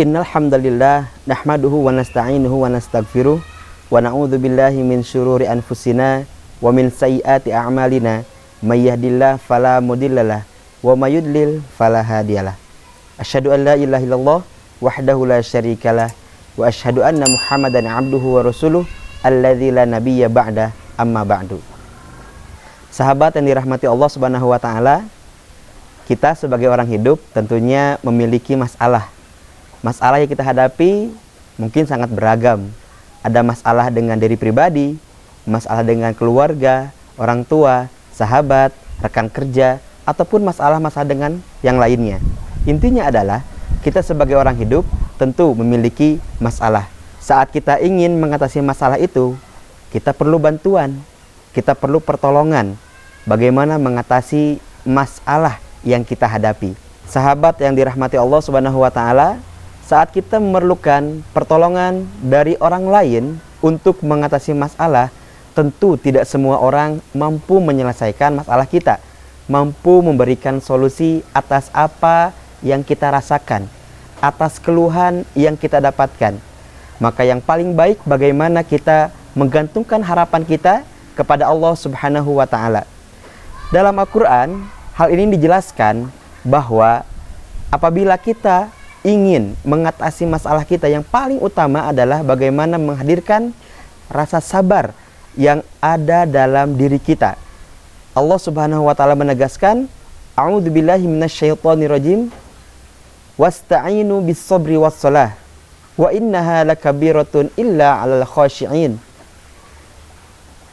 Innal hamdalillah nahmaduhu wa nasta'inuhu wa nastaghfiruh wa na'udzu billahi min syururi anfusina wa min sayyiati a'malina may yahdihillahu fala mudhillalah wa may yudlil fala hadiyalah. Asyhadu an la ilaha illallah wahdahu la syarikalah wa asyhadu anna Muhammadan abduhu wa rasuluh alladzi la nabiyya ba'da amma ba'du. Sahabat yang dirahmati Allah Subhanahu wa taala, kita sebagai orang hidup tentunya memiliki masalah. Masalah yang kita hadapi mungkin sangat beragam. Ada masalah dengan diri pribadi, masalah dengan keluarga, orang tua, sahabat, rekan kerja, ataupun masalah-masalah dengan yang lainnya. Intinya adalah kita sebagai orang hidup tentu memiliki masalah. Saat kita ingin mengatasi masalah itu, kita perlu bantuan, kita perlu pertolongan. Bagaimana mengatasi masalah yang kita hadapi. Sahabat yang dirahmati Allah Subhanahu wa taala, saat kita memerlukan pertolongan dari orang lain untuk mengatasi masalah, tentu tidak semua orang mampu menyelesaikan masalah kita, mampu memberikan solusi atas apa yang kita rasakan, atas keluhan yang kita dapatkan. Maka yang paling baik bagaimana kita menggantungkan harapan kita kepada Allah Subhanahu wa taala. Dalam Al-Qur'an, hal ini dijelaskan bahwa apabila kita ingin mengatasi masalah kita, yang paling utama adalah bagaimana menghadirkan rasa sabar yang ada dalam diri kita. Allah Subhanahu wa taala menegaskan, a'udzubillahi minasyaitonirrajim, wasta'inu bis-sabri was-shalah wa innaha lakabiratun illa 'alal khashi'in.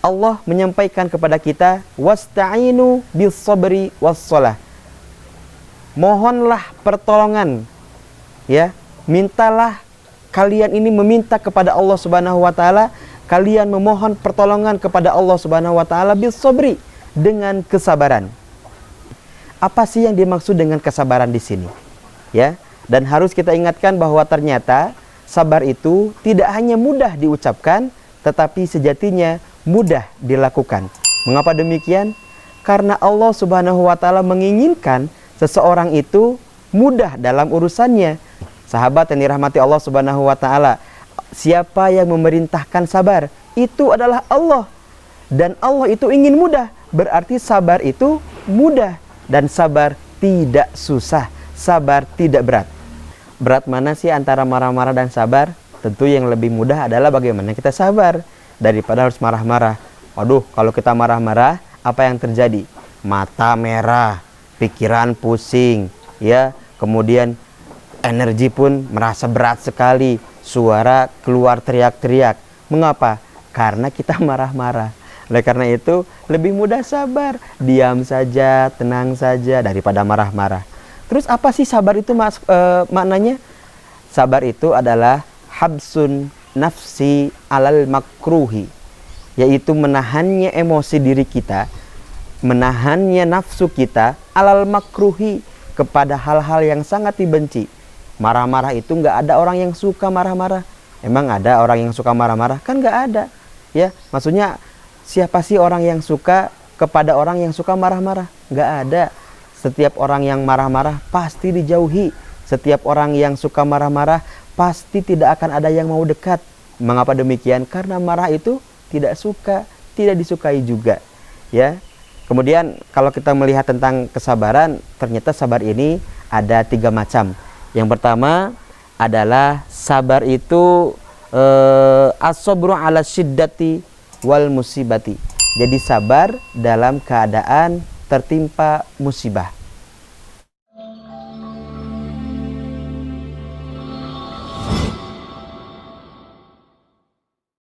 Allah menyampaikan kepada kita, wasta'inu bis-sabri was-shalah. Mohonlah pertolongan, ya, mintalah, kalian ini meminta kepada Allah Subhanahu wa taala, kalian memohon pertolongan kepada Allah Subhanahu wa taala bil sabri, dengan kesabaran. Apa sih yang dimaksud dengan kesabaran di sini? Ya, dan harus kita ingatkan bahwa ternyata sabar itu tidak hanya mudah diucapkan, tetapi sejatinya mudah dilakukan. Mengapa demikian? Karena Allah Subhanahu wa taala menginginkan seseorang itu mudah dalam urusannya. Sahabat yang dirahmati Allah Subhanahu wa taala, siapa yang memerintahkan sabar? Itu adalah Allah. Dan Allah itu ingin mudah, berarti sabar itu mudah. Dan sabar tidak susah, sabar tidak berat. Berat mana sih antara marah-marah dan sabar? Tentu yang lebih mudah adalah bagaimana kita sabar daripada harus marah-marah. Waduh, kalau kita marah-marah, apa yang terjadi? Mata merah, pikiran pusing, ya, kemudian energi pun merasa berat sekali, suara keluar teriak-teriak. Mengapa? Karena kita marah-marah. Oleh karena itu, lebih mudah sabar, diam saja, tenang saja daripada marah-marah. Terus apa sih sabar itu maknanya? Sabar itu adalah habsun nafsi alal makruhi, yaitu menahannya emosi diri kita, menahannya nafsu kita alal makruhi, kepada hal-hal yang sangat dibenci. Marah-marah itu nggak ada orang yang suka marah-marah. Emang ada orang yang suka marah-marah? Kan nggak ada. Ya, maksudnya siapa sih orang yang suka kepada orang yang suka marah-marah? Nggak ada. Setiap orang yang marah-marah pasti dijauhi. Setiap orang yang suka marah-marah pasti tidak akan ada yang mau dekat. Mengapa demikian? Karena marah itu tidak suka, tidak disukai juga. Ya. Kemudian kalau kita melihat tentang kesabaran, ternyata sabar ini ada 3 macam. Yang pertama adalah sabar itu as-sabru ala syiddati wal musibati. Jadi sabar dalam keadaan tertimpa musibah.